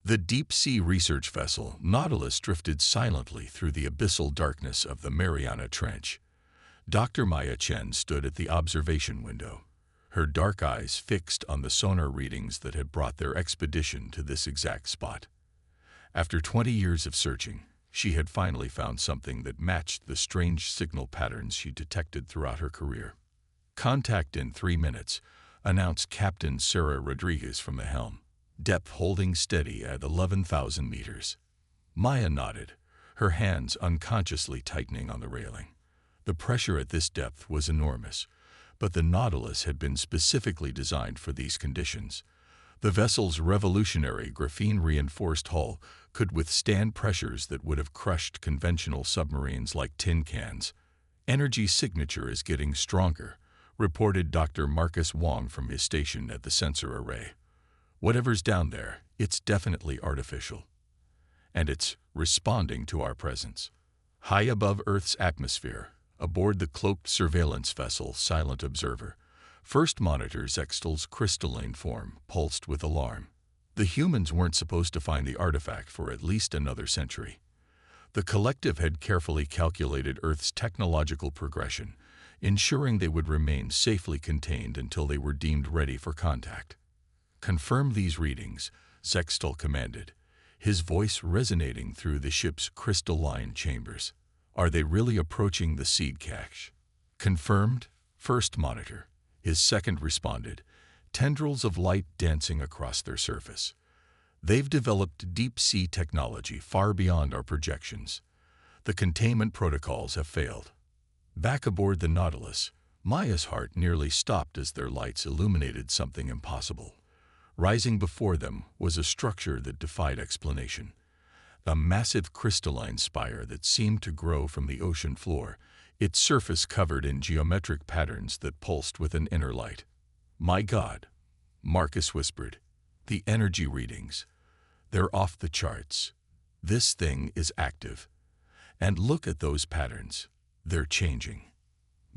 The deep-sea research vessel Nautilus drifted silently through the abyssal darkness of the Mariana Trench. Dr. Maya Chen stood at the observation window, her dark eyes fixed on the sonar readings that had brought their expedition to this exact spot. After 20 years of searching, she had finally found something that matched the strange signal patterns she detected throughout her career. "Contact in 3 minutes," announced Captain Sarah Rodriguez from the helm, depth holding steady at 11,000 meters. Maya nodded, her hands unconsciously tightening on the railing. The pressure at this depth was enormous, but the Nautilus had been specifically designed for these conditions. The vessel's revolutionary graphene-reinforced hull could withstand pressures that would have crushed conventional submarines like tin cans. "Energy signature is getting stronger," reported Dr. Marcus Wong from his station at the sensor array. "Whatever's down there, it's definitely artificial. And it's responding to our presence." High above Earth's atmosphere, aboard the cloaked surveillance vessel Silent Observer, first monitor Zextal's crystalline form pulsed with alarm. The humans weren't supposed to find the artifact for at least another century. The collective had carefully calculated Earth's technological progression, ensuring they would remain safely contained until they were deemed ready for contact. "Confirm these readings," Zextal commanded, his voice resonating through the ship's crystalline chambers. "Are they really approaching the seed cache?" "Confirmed, first monitor," his second responded, tendrils of light dancing across their surface. "They've developed deep-sea technology far beyond our projections. The containment protocols have failed." Back aboard the Nautilus, Maya's heart nearly stopped as their lights illuminated something impossible. Rising before them was a structure that defied explanation. A massive crystalline spire that seemed to grow from the ocean floor, its surface covered in geometric patterns that pulsed with an inner light. "My God," Marcus whispered, "the energy readings. They're off the charts. This thing is active. And look at those patterns. They're changing."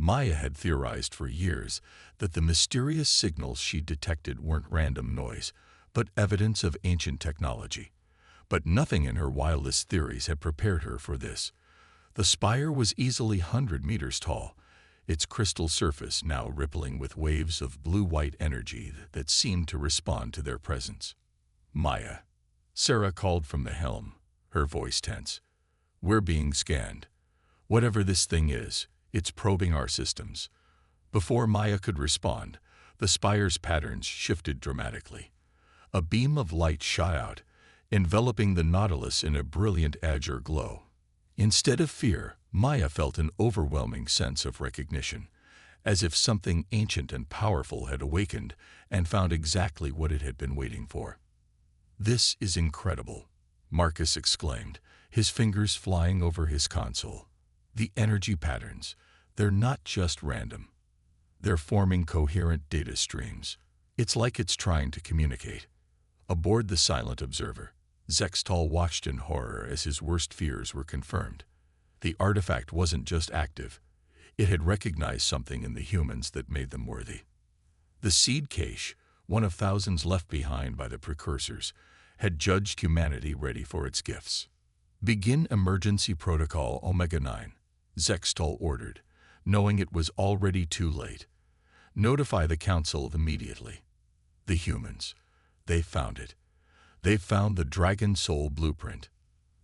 Maya had theorized for years that the mysterious signals she detected weren't random noise, but evidence of ancient technology. But nothing in her wildest theories had prepared her for this. The spire was easily 100 meters tall, its crystal surface now rippling with waves of blue-white energy that seemed to respond to their presence. "Maya," Sarah called from the helm, her voice tense. "We're being scanned. Whatever this thing is, it's probing our systems." Before Maya could respond, the spire's patterns shifted dramatically. A beam of light shot out, enveloping the Nautilus in a brilliant azure glow. Instead of fear, Maya felt an overwhelming sense of recognition, as if something ancient and powerful had awakened and found exactly what it had been waiting for. "This is incredible," Marcus exclaimed, his fingers flying over his console. "The energy patterns, they're not just random. They're forming coherent data streams. It's like it's trying to communicate." Aboard the Silent Observer, Zextal watched in horror as his worst fears were confirmed. The artifact wasn't just active. It had recognized something in the humans that made them worthy. The seed cache, one of thousands left behind by the precursors, had judged humanity ready for its gifts. "Begin emergency protocol Omega-9, Zextal ordered, knowing it was already too late. "Notify the Council immediately." The humans. They found it. They found the Dragon-Soul blueprint.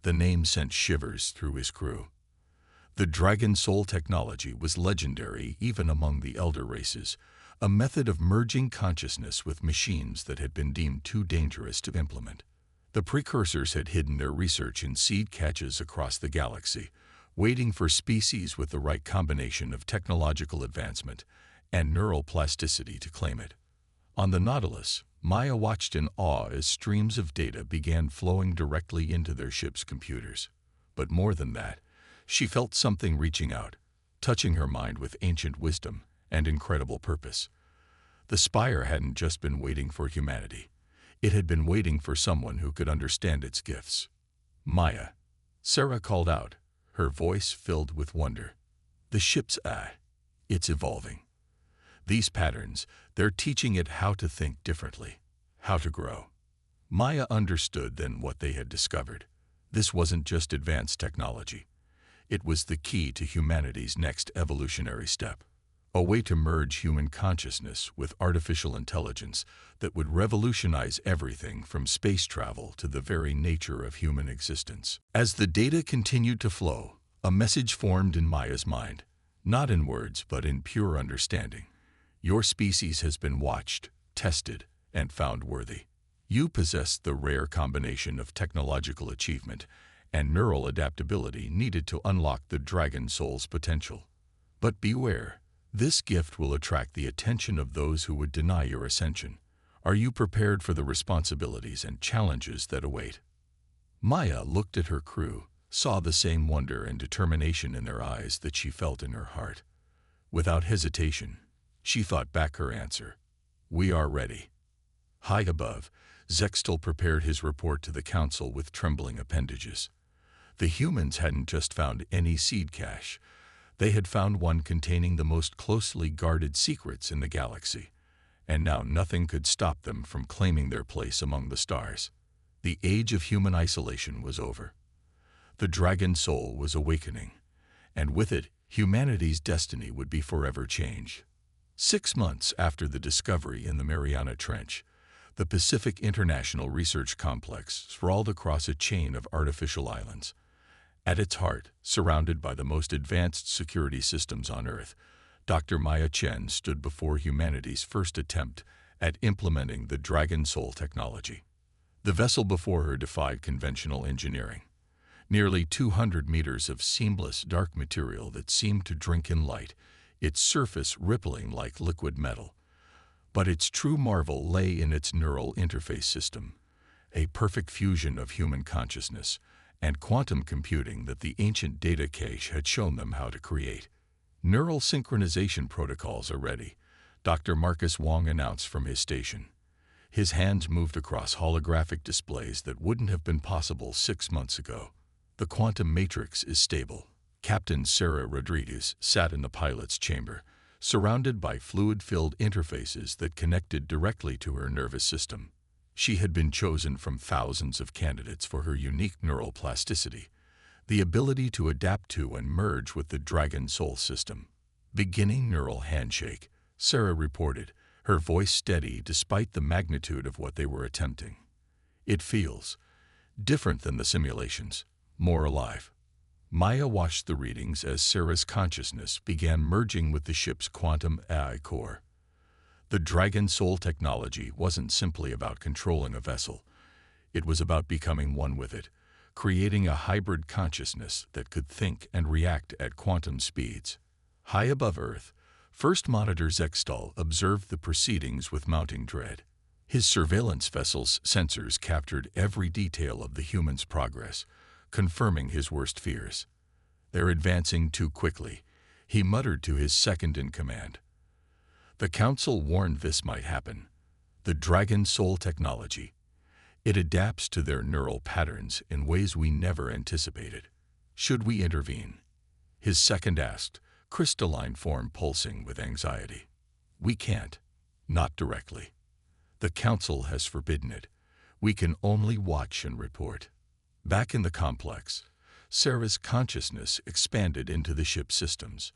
The name sent shivers through his crew. The Dragon-Soul technology was legendary even among the elder races, a method of merging consciousness with machines that had been deemed too dangerous to implement. The precursors had hidden their research in seed caches across the galaxy, waiting for species with the right combination of technological advancement and neural plasticity to claim it. On the Nautilus, Maya watched in awe as streams of data began flowing directly into their ship's computers. But more than that, she felt something reaching out, touching her mind with ancient wisdom and incredible purpose. The spire hadn't just been waiting for humanity. It had been waiting for someone who could understand its gifts. "Maya," Sarah called out, her voice filled with wonder. "The ship's it's evolving. These patterns, they're teaching it how to think differently, how to grow." Maya understood then what they had discovered. This wasn't just advanced technology. It was the key to humanity's next evolutionary step. A way to merge human consciousness with artificial intelligence that would revolutionize everything from space travel to the very nature of human existence. As the data continued to flow, a message formed in Maya's mind, not in words but in pure understanding. Your species has been watched, tested, and found worthy. You possess the rare combination of technological achievement and neural adaptability needed to unlock the Dragon-Soul's potential. But beware, this gift will attract the attention of those who would deny your ascension. Are you prepared for the responsibilities and challenges that await? Maya looked at her crew, saw the same wonder and determination in their eyes that she felt in her heart. Without hesitation, she thought back her answer. We are ready. High above, Zextal prepared his report to the council with trembling appendages. The humans hadn't just found any seed cache. They had found one containing the most closely guarded secrets in the galaxy, and now nothing could stop them from claiming their place among the stars. The age of human isolation was over. The Dragon Soul was awakening, and with it, humanity's destiny would be forever changed. 6 months after the discovery in the Mariana Trench, the Pacific International Research Complex sprawled across a chain of artificial islands. At its heart, surrounded by the most advanced security systems on Earth, Dr. Maya Chen stood before humanity's first attempt at implementing the Dragon-Soul technology. The vessel before her defied conventional engineering. Nearly 200 meters of seamless dark material that seemed to drink in light, its surface rippling like liquid metal. But its true marvel lay in its neural interface system, a perfect fusion of human consciousness and quantum computing that the ancient data cache had shown them how to create. Neural synchronization protocols are ready, Dr. Marcus Wong announced from his station. His hands moved across holographic displays that wouldn't have been possible 6 months ago. The quantum matrix is stable. Captain Sarah Rodriguez sat in the pilot's chamber, surrounded by fluid-filled interfaces that connected directly to her nervous system. She had been chosen from thousands of candidates for her unique neural plasticity, the ability to adapt to and merge with the Dragon-Soul system. Beginning neural handshake, Sarah reported, her voice steady despite the magnitude of what they were attempting. It feels different than the simulations, more alive. Maya watched the readings as Sarah's consciousness began merging with the ship's quantum AI core. The Dragon-Soul technology wasn't simply about controlling a vessel. It was about becoming one with it, creating a hybrid consciousness that could think and react at quantum speeds. High above Earth, First Monitor Zextal observed the proceedings with mounting dread. His surveillance vessel's sensors captured every detail of the human's progress, confirming his worst fears. They're advancing too quickly, he muttered to his second-in-command. The Council warned this might happen. The Dragon-Soul technology. It adapts to their neural patterns in ways we never anticipated. Should we intervene? His second asked, crystalline form pulsing with anxiety. We can't. Not directly. The Council has forbidden it. We can only watch and report. Back in the complex, Sarah's consciousness expanded into the ship's systems.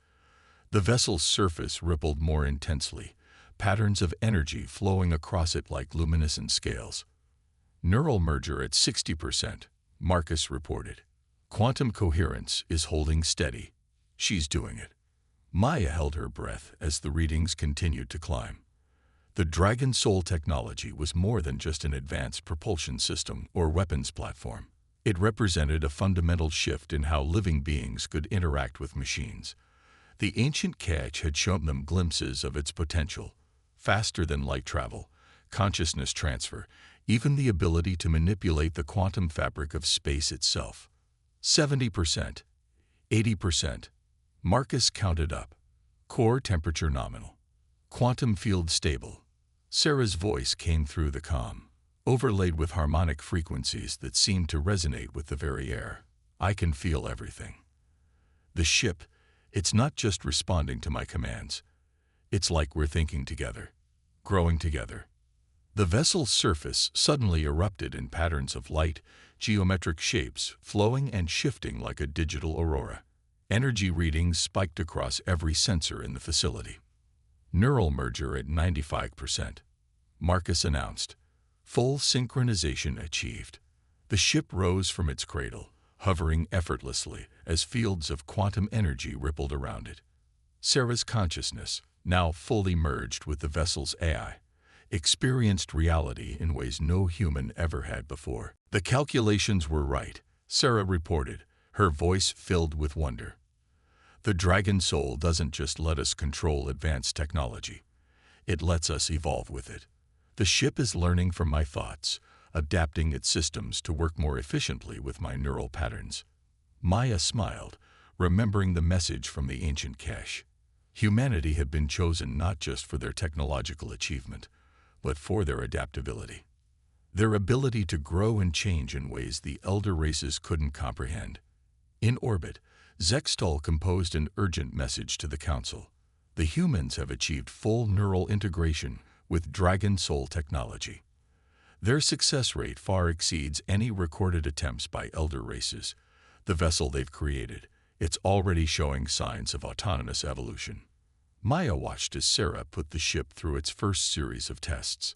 The vessel's surface rippled more intensely, patterns of energy flowing across it like luminescent scales. Neural merger at 60%, Marcus reported. Quantum coherence is holding steady. She's doing it. Maya held her breath as the readings continued to climb. The Dragon-Soul technology was more than just an advanced propulsion system or weapons platform. It represented a fundamental shift in how living beings could interact with machines. The ancient cache had shown them glimpses of its potential, faster than light travel, consciousness transfer, even the ability to manipulate the quantum fabric of space itself. 70%, 80%. Marcus counted up. Core temperature nominal. Quantum field stable. Sarah's voice came through the comm, overlaid with harmonic frequencies that seemed to resonate with the very air. I can feel everything. The ship, it's not just responding to my commands. It's like we're thinking together, growing together. The vessel's surface suddenly erupted in patterns of light, geometric shapes, flowing and shifting like a digital aurora. Energy readings spiked across every sensor in the facility. Neural merger at 95%. Marcus announced. Full synchronization achieved. The ship rose from its cradle, hovering effortlessly as fields of quantum energy rippled around it. Sarah's consciousness, now fully merged with the vessel's AI, experienced reality in ways no human ever had before. The calculations were right, Sarah reported, her voice filled with wonder. The Dragon Soul doesn't just let us control advanced technology. It lets us evolve with it. The ship is learning from my thoughts, adapting its systems to work more efficiently with my neural patterns. Maya smiled, remembering the message from the ancient cache. Humanity had been chosen not just for their technological achievement, but for their adaptability. Their ability to grow and change in ways the elder races couldn't comprehend. In orbit, Zextal composed an urgent message to the Council. The humans have achieved full neural integration with Dragon-Soul technology. Their success rate far exceeds any recorded attempts by elder races. The vessel they've created, it's already showing signs of autonomous evolution. Maya watched as Sarah put the ship through its first series of tests.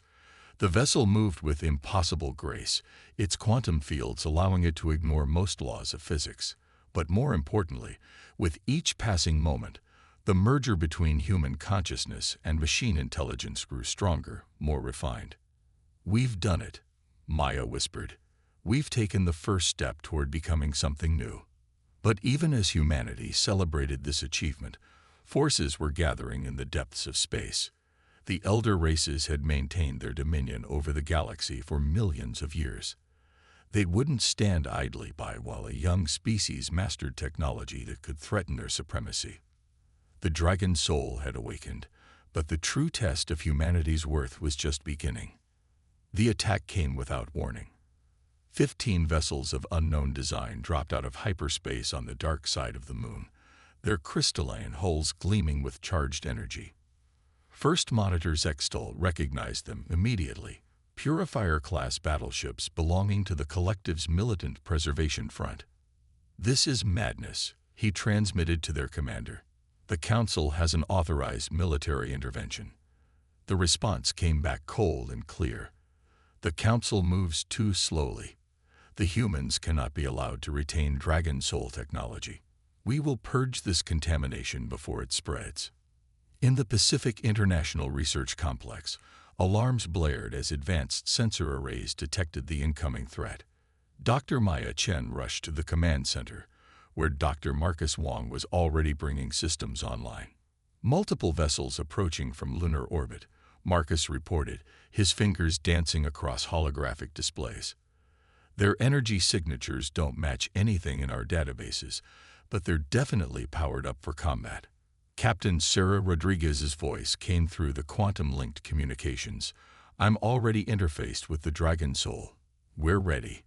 The vessel moved with impossible grace, its quantum fields allowing it to ignore most laws of physics. But more importantly, with each passing moment, the merger between human consciousness and machine intelligence grew stronger, more refined. "We've done it," Maya whispered. "We've taken the first step toward becoming something new." But even as humanity celebrated this achievement, forces were gathering in the depths of space. The elder races had maintained their dominion over the galaxy for millions of years. They wouldn't stand idly by while a young species mastered technology that could threaten their supremacy. The Dragon Soul had awakened, but the true test of humanity's worth was just beginning. The attack came without warning. 15 vessels of unknown design dropped out of hyperspace on the dark side of the moon, their crystalline hulls gleaming with charged energy. First Monitor Zextal recognized them immediately. Purifier-class battleships belonging to the Collective's Militant Preservation Front. "This is madness," he transmitted to their commander. "The Council has an authorized military intervention." The response came back cold and clear. "The Council moves too slowly. The humans cannot be allowed to retain Dragon Soul technology. We will purge this contamination before it spreads." In the Pacific International Research Complex, alarms blared as advanced sensor arrays detected the incoming threat. Dr. Maya Chen rushed to the command center, where Dr. Marcus Wong was already bringing systems online. Multiple vessels approaching from lunar orbit, Marcus reported, his fingers dancing across holographic displays. "Their energy signatures don't match anything in our databases, but they're definitely powered up for combat." Captain Sarah Rodriguez's voice came through the quantum-linked communications. "I'm already interfaced with the Dragon Soul. We're ready."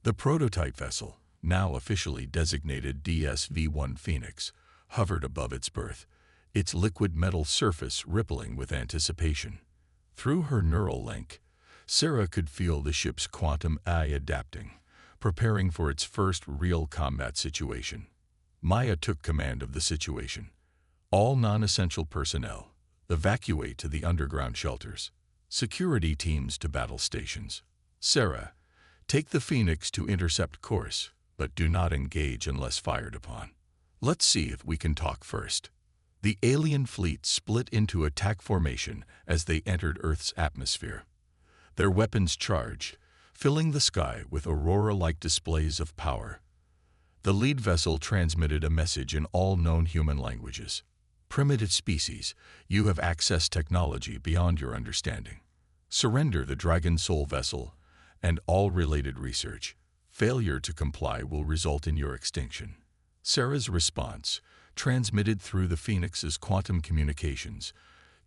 The prototype vessel, now officially designated DSV-1 Phoenix, hovered above its berth, its liquid metal surface rippling with anticipation. Through her neural link, Sarah could feel the ship's quantum eye adapting, preparing for its first real combat situation. Maya took command of the situation. "All non-essential personnel, evacuate to the underground shelters. Security teams to battle stations. Sarah, take the Phoenix to intercept course, but do not engage unless fired upon. Let's see if we can talk first." The alien fleet split into attack formation as they entered Earth's atmosphere. Their weapons charged, filling the sky with aurora-like displays of power. The lead vessel transmitted a message in all known human languages. "Primitive species, you have accessed technology beyond your understanding. Surrender the Dragon Soul vessel and all related research. Failure to comply will result in your extinction." Sarah's response, transmitted through the Phoenix's quantum communications,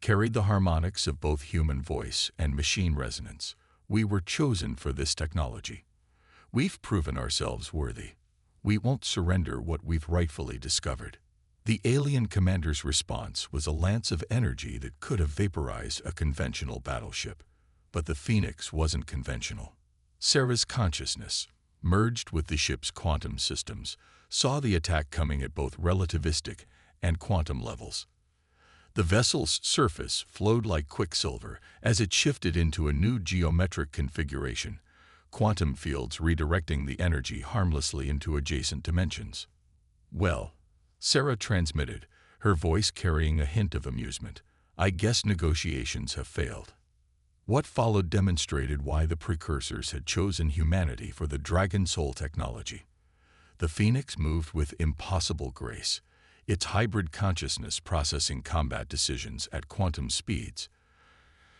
carried the harmonics of both human voice and machine resonance. "We were chosen for this technology. We've proven ourselves worthy. We won't surrender what we've rightfully discovered." The alien commander's response was a lance of energy that could have vaporized a conventional battleship. But the Phoenix wasn't conventional. Sarah's consciousness, merged with the ship's quantum systems, saw the attack coming at both relativistic and quantum levels. The vessel's surface flowed like quicksilver as it shifted into a new geometric configuration, quantum fields redirecting the energy harmlessly into adjacent dimensions. "Well," Sarah transmitted, her voice carrying a hint of amusement, "I guess negotiations have failed." What followed demonstrated why the precursors had chosen humanity for the Dragon-Soul technology. The Phoenix moved with impossible grace, its hybrid consciousness processing combat decisions at quantum speeds.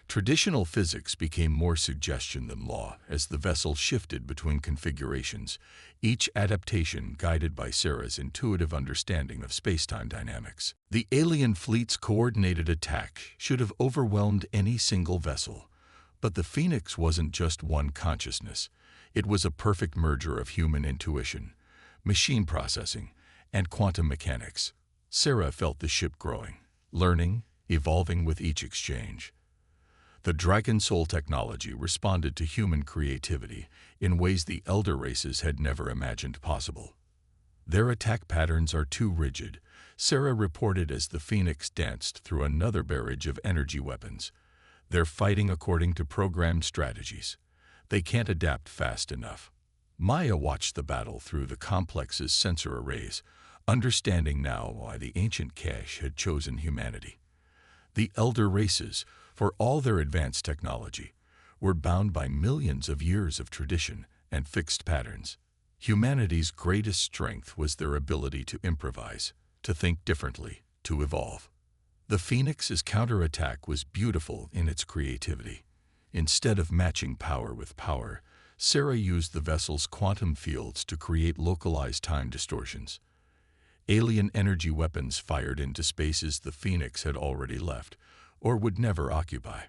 Traditional physics became more suggestion than law as the vessel shifted between configurations, each adaptation guided by Sarah's intuitive understanding of spacetime dynamics. The alien fleet's coordinated attack should have overwhelmed any single vessel, but the Phoenix wasn't just one consciousness. It was a perfect merger of human intuition, machine processing, and quantum mechanics. Sarah felt the ship growing, learning, evolving with each exchange. The Dragon-Soul technology responded to human creativity in ways the elder races had never imagined possible. "Their attack patterns are too rigid," Sarah reported as the Phoenix danced through another barrage of energy weapons. "They're fighting according to programmed strategies. They can't adapt fast enough." Maya watched the battle through the complex's sensor arrays, understanding now why the ancient cache had chosen humanity. The elder races, for all their advanced technology, were bound by millions of years of tradition and fixed patterns. Humanity's greatest strength was their ability to improvise, to think differently, to evolve. The Phoenix's counterattack was beautiful in its creativity. Instead of matching power with power, Sarah used the vessel's quantum fields to create localized time distortions. Alien energy weapons fired into spaces the Phoenix had already left, or would never occupy.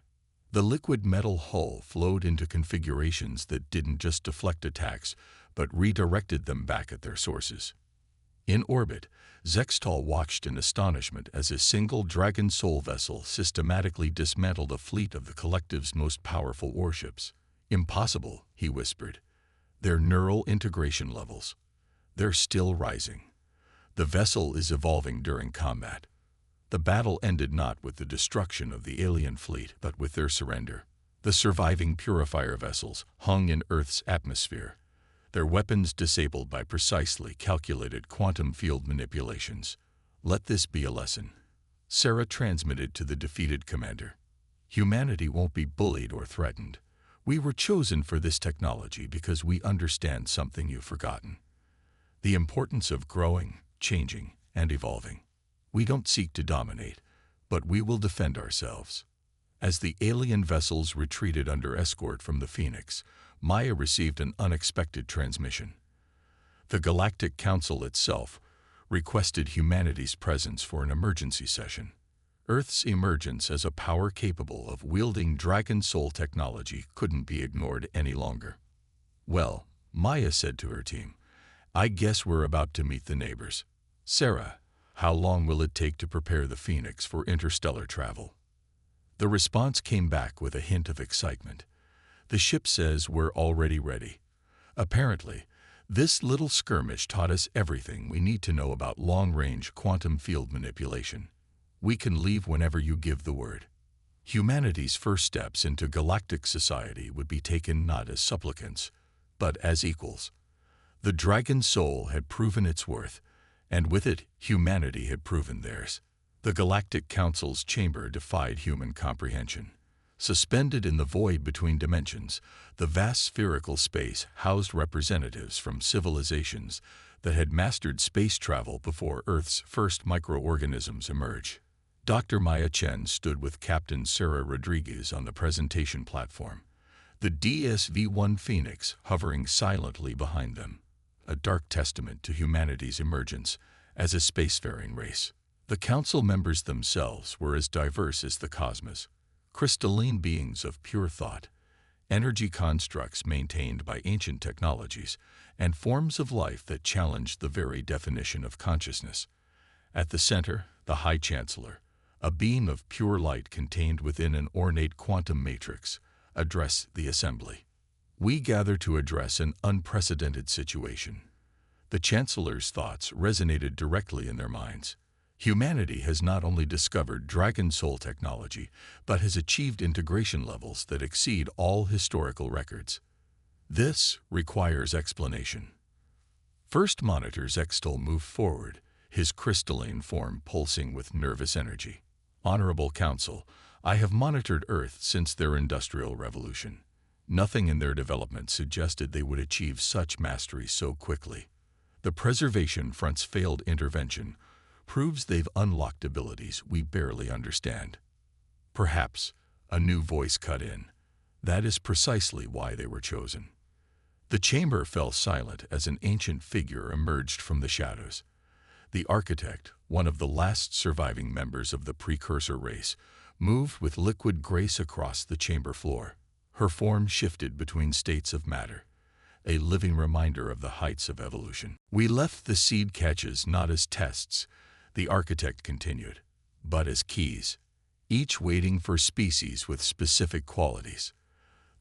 The liquid metal hull flowed into configurations that didn't just deflect attacks, but redirected them back at their sources. In orbit, Zextal watched in astonishment as a single Dragon-Soul vessel systematically dismantled a fleet of the Collective's most powerful warships. "Impossible," he whispered. "Their neural integration levels. They're still rising. The vessel is evolving during combat." The battle ended not with the destruction of the alien fleet, but with their surrender. The surviving purifier vessels hung in Earth's atmosphere, their weapons disabled by precisely calculated quantum field manipulations. "Let this be a lesson," Sarah transmitted to the defeated commander. "Humanity won't be bullied or threatened. We were chosen for this technology because we understand something you've forgotten: the importance of growing, changing, and evolving. We don't seek to dominate, but we will defend ourselves." As the alien vessels retreated under escort from the Phoenix, Maya received an unexpected transmission. The Galactic Council itself requested humanity's presence for an emergency session. Earth's emergence as a power capable of wielding Dragon-Soul technology couldn't be ignored any longer. "Well," Maya said to her team, "I guess we're about to meet the neighbors. Sarah, how long will it take to prepare the Phoenix for interstellar travel?" The response came back with a hint of excitement. "The ship says we're already ready. Apparently, this little skirmish taught us everything we need to know about long-range quantum field manipulation. We can leave whenever you give the word." Humanity's first steps into galactic society would be taken not as supplicants, but as equals. The Dragon-Soul had proven its worth, and with it, humanity had proven theirs. The Galactic Council's chamber defied human comprehension. Suspended in the void between dimensions, the vast spherical space housed representatives from civilizations that had mastered space travel before Earth's first microorganisms emerged. Dr. Maya Chen stood with Captain Sarah Rodriguez on the presentation platform, the DSV-1 Phoenix hovering silently behind them, a dark testament to humanity's emergence as a spacefaring race. The council members themselves were as diverse as the cosmos, crystalline beings of pure thought, energy constructs maintained by ancient technologies, and forms of life that challenged the very definition of consciousness. At the center, the High Chancellor, a beam of pure light contained within an ornate quantum matrix, address the assembly. We gather to address an unprecedented situation. The Chancellor's thoughts resonated directly in their minds. Humanity has not only discovered Dragon-Soul technology, but has achieved integration levels that exceed all historical records. This requires explanation. First Monitor Zextal moved forward, his crystalline form pulsing with nervous energy. Honorable Council, I have monitored Earth since their industrial revolution. Nothing in their development suggested they would achieve such mastery so quickly. The Preservation Front's failed intervention proves they've unlocked abilities we barely understand. Perhaps a new voice cut in. That is precisely why they were chosen. The chamber fell silent as an ancient figure emerged from the shadows. The architect, one of the last surviving members of the precursor race, moved with liquid grace across the chamber floor. Her form shifted between states of matter, a living reminder of the heights of evolution. We left the seed catches not as tests, the architect continued, but as keys, each waiting for species with specific qualities.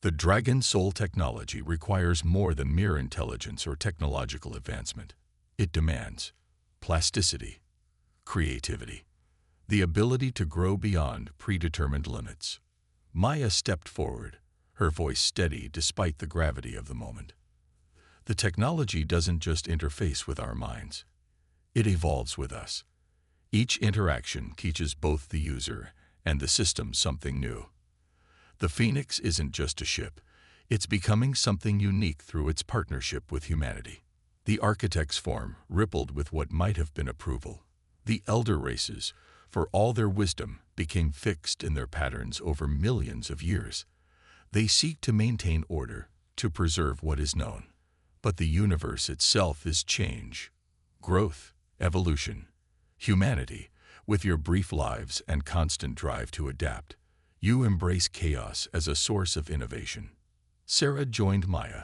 The Dragon-Soul technology requires more than mere intelligence or technological advancement. It demands plasticity, creativity, the ability to grow beyond predetermined limits. Maya stepped forward, her voice steady despite the gravity of the moment. The technology doesn't just interface with our minds. It evolves with us. Each interaction teaches both the user and the system something new. The Phoenix isn't just a ship. It's becoming something unique through its partnership with humanity. The architect's form rippled with what might have been approval. The elder races, for all their wisdom, became fixed in their patterns over millions of years. They seek to maintain order, to preserve what is known. But the universe itself is change, growth, evolution. Humanity, with your brief lives and constant drive to adapt, you embrace chaos as a source of innovation. Sarah joined Maya,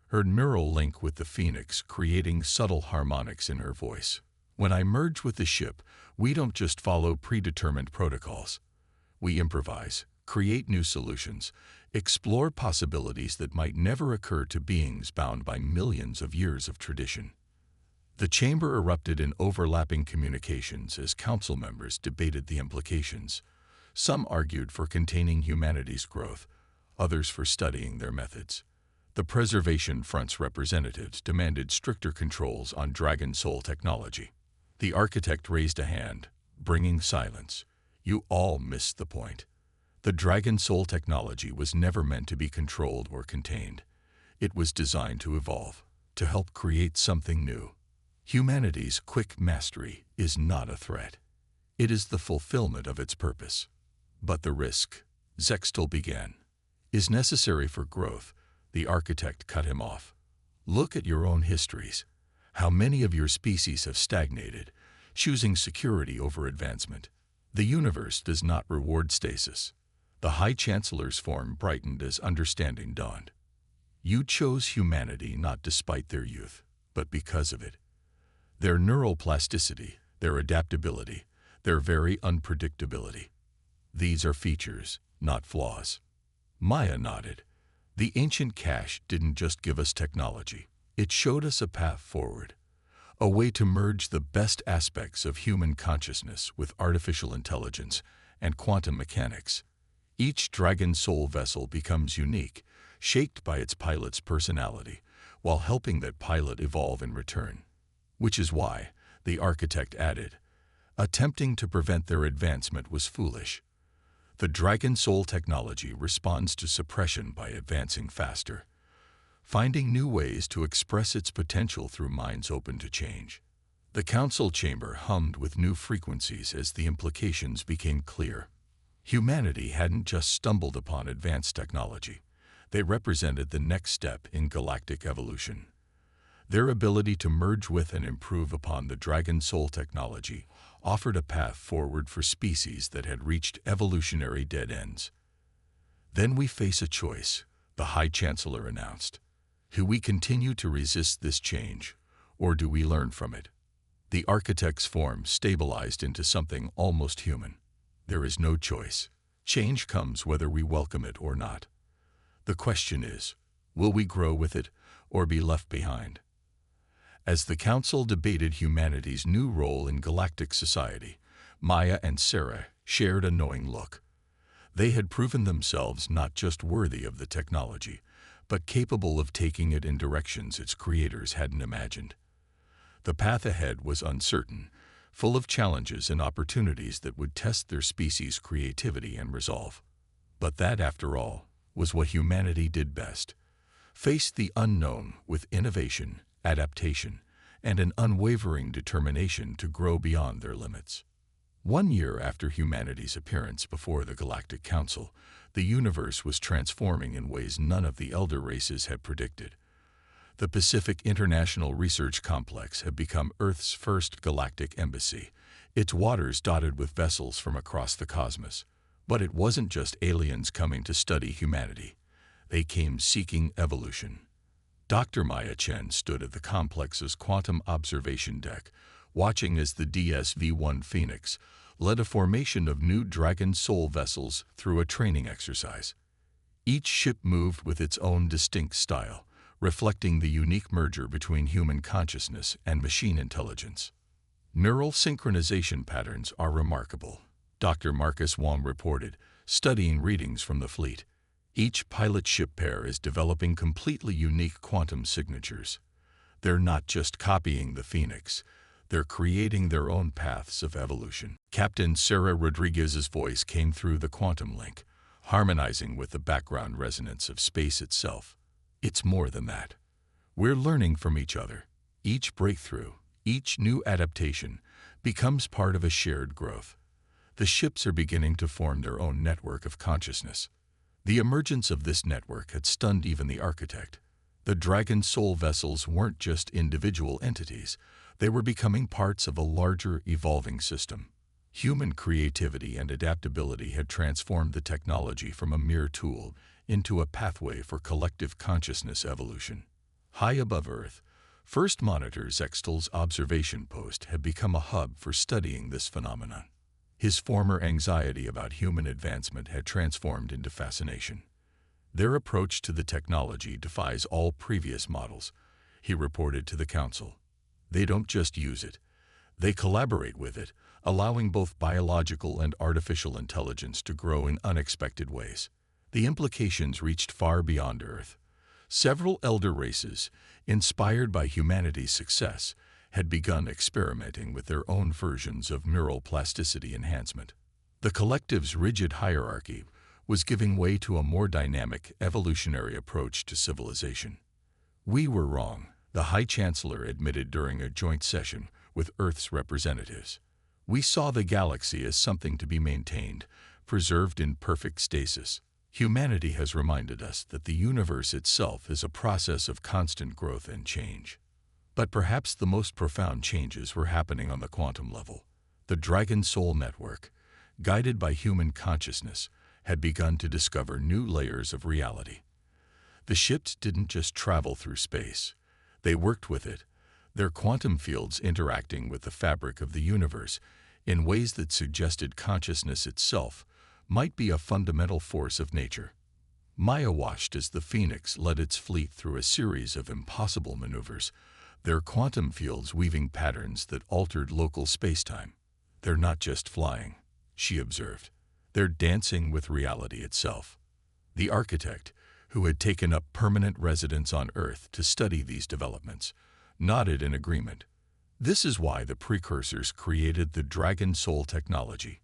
her neural link with the Phoenix creating subtle harmonics in her voice. When I merge with the ship, we don't just follow predetermined protocols. We improvise, create new solutions, explore possibilities that might never occur to beings bound by millions of years of tradition. The chamber erupted in overlapping communications as council members debated the implications. Some argued for containing humanity's growth, others for studying their methods. The Preservation Front's representatives demanded stricter controls on Dragon-Soul technology. The architect raised a hand, bringing silence. You all missed the point. The Dragon-Soul technology was never meant to be controlled or contained. It was designed to evolve, to help create something new. Humanity's quick mastery is not a threat. It is the fulfillment of its purpose. But the risk, Zextal began, is necessary for growth. The architect cut him off. Look at your own histories. How many of your species have stagnated, choosing security over advancement? The universe does not reward stasis. The High Chancellor's form brightened as understanding dawned. You chose humanity not despite their youth, but because of it. Their neural plasticity, their adaptability, their very unpredictability. These are features, not flaws. Maya nodded. The ancient cache didn't just give us technology. It showed us a path forward, a way to merge the best aspects of human consciousness with artificial intelligence and quantum mechanics. Each Dragon-Soul vessel becomes unique, shaped by its pilot's personality, while helping that pilot evolve in return. Which is why, the architect added, attempting to prevent their advancement was foolish. The Dragon-Soul technology responds to suppression by advancing faster, finding new ways to express its potential through minds open to change. The council chamber hummed with new frequencies as the implications became clear. Humanity hadn't just stumbled upon advanced technology. They represented the next step in galactic evolution. Their ability to merge with and improve upon the Dragon-Soul technology offered a path forward for species that had reached evolutionary dead ends. Then we face a choice, the High Chancellor announced. Do we continue to resist this change, or do we learn from it? The architect's form stabilized into something almost human. There is no choice. Change comes whether we welcome it or not. The question is, will we grow with it or be left behind? As the Council debated humanity's new role in galactic society, Maya and Sarah shared a knowing look. They had proven themselves not just worthy of the technology, but capable of taking it in directions its creators hadn't imagined. The path ahead was uncertain, full of challenges and opportunities that would test their species' creativity and resolve. But that, after all, was what humanity did best: face the unknown with innovation, adaptation, and an unwavering determination to grow beyond their limits. 1 year after humanity's appearance before the Galactic Council, the universe was transforming in ways none of the elder races had predicted. The Pacific International Research Complex had become Earth's first galactic embassy, its waters dotted with vessels from across the cosmos. But it wasn't just aliens coming to study humanity. They came seeking evolution. Dr. Maya Chen stood at the complex's quantum observation deck, watching as the DSV-1 Phoenix led a formation of new Dragon-Soul vessels through a training exercise. Each ship moved with its own distinct style, reflecting the unique merger between human consciousness and machine intelligence. Neural synchronization patterns are remarkable, Dr. Marcus Wong reported, studying readings from the fleet. Each pilot ship pair is developing completely unique quantum signatures. They're not just copying the Phoenix, they're creating their own paths of evolution. Captain Sarah Rodriguez's voice came through the quantum link, harmonizing with the background resonance of space itself. It's more than that. We're learning from each other. Each breakthrough, each new adaptation, becomes part of a shared growth. The ships are beginning to form their own network of consciousness. The emergence of this network had stunned even the architect. The Dragon-Soul vessels weren't just individual entities. They were becoming parts of a larger, evolving system. Human creativity and adaptability had transformed the technology from a mere tool into a pathway for collective consciousness evolution. High above Earth, First Monitor's Instills observation post had become a hub for studying this phenomenon. His former anxiety about human advancement had transformed into fascination. Their approach to the technology defies all previous models, he reported to the Council. They don't just use it, they collaborate with it, allowing both biological and artificial intelligence to grow in unexpected ways. The implications reached far beyond Earth. Several elder races, inspired by humanity's success, had begun experimenting with their own versions of neural plasticity enhancement. The collective's rigid hierarchy was giving way to a more dynamic, evolutionary approach to civilization. "We were wrong," the High Chancellor admitted during a joint session with Earth's representatives. "We saw the galaxy as something to be maintained, preserved in perfect stasis. Humanity has reminded us that the universe itself is a process of constant growth and change." But perhaps the most profound changes were happening on the quantum level. The Dragon-Soul network, guided by human consciousness, had begun to discover new layers of reality. The ships didn't just travel through space. They worked with it, their quantum fields interacting with the fabric of the universe in ways that suggested consciousness itself might be a fundamental force of nature. Maya watched as the Phoenix led its fleet through a series of impossible maneuvers, their quantum fields weaving patterns that altered local spacetime. "They're not just flying," she observed. "They're dancing with reality itself." The architect, who had taken up permanent residence on Earth to study these developments, nodded in agreement. "This is why the precursors created the Dragon-Soul technology.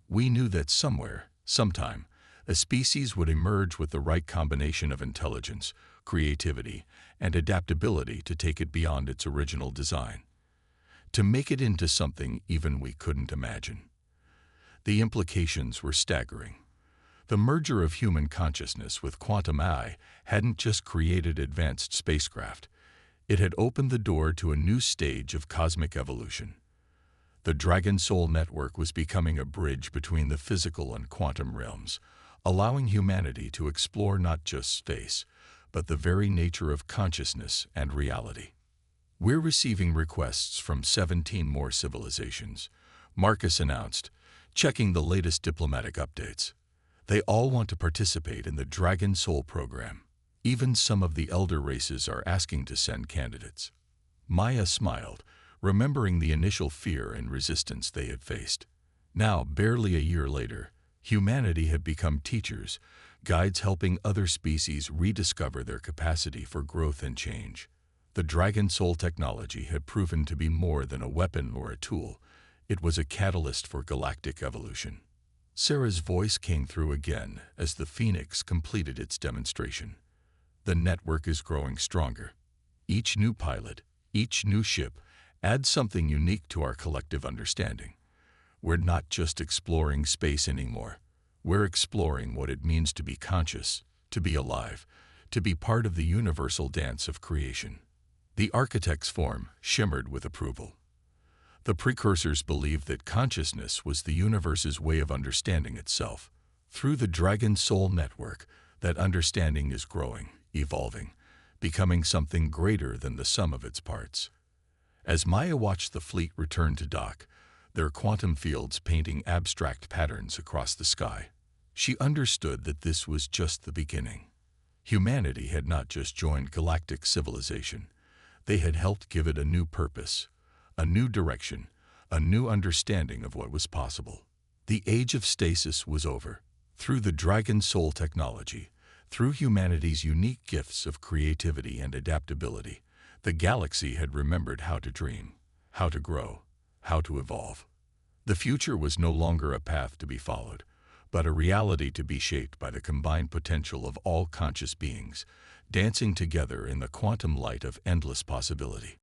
We knew that somewhere, sometime, a species would emerge with the right combination of intelligence, creativity, and adaptability to take it beyond its original design, to make it into something even we couldn't imagine." The implications were staggering. The merger of human consciousness with quantum AI hadn't just created advanced spacecraft, it had opened the door to a new stage of cosmic evolution. The Dragon-Soul network was becoming a bridge between the physical and quantum realms, allowing humanity to explore not just space, but the very nature of consciousness and reality. "We're receiving requests from 17 more civilizations," Marcus announced, checking the latest diplomatic updates. They all want to participate in the Dragon-Soul program. Even some of the elder races are asking to send candidates. Maya smiled, remembering the initial fear and resistance they had faced. Now, barely a year later, humanity had become teachers, guides helping other species rediscover their capacity for growth and change. The Dragon-Soul technology had proven to be more than a weapon or a tool. It was a catalyst for galactic evolution. Sarah's voice came through again as the Phoenix completed its demonstration. The network is growing stronger. Each new pilot, each new ship, adds something unique to our collective understanding. We're not just exploring space anymore. We're exploring what it means to be conscious, to be alive, to be part of the universal dance of creation. The architect's form shimmered with approval. The precursors believed that consciousness was the universe's way of understanding itself. Through the Dragon-Soul network, that understanding is growing, evolving, becoming something greater than the sum of its parts. As Maya watched the fleet return to dock, their quantum fields painting abstract patterns across the sky, she understood that this was just the beginning. Humanity had not just joined galactic civilization. They had helped give it a new purpose, a new direction, a new understanding of what was possible. The age of stasis was over. Through the Dragon-Soul technology, through humanity's unique gifts of creativity and adaptability, the galaxy had remembered how to dream, how to grow, how to evolve. The future was no longer a path to be followed, but a reality to be shaped by the combined potential of all conscious beings, dancing together in the quantum light of endless possibility.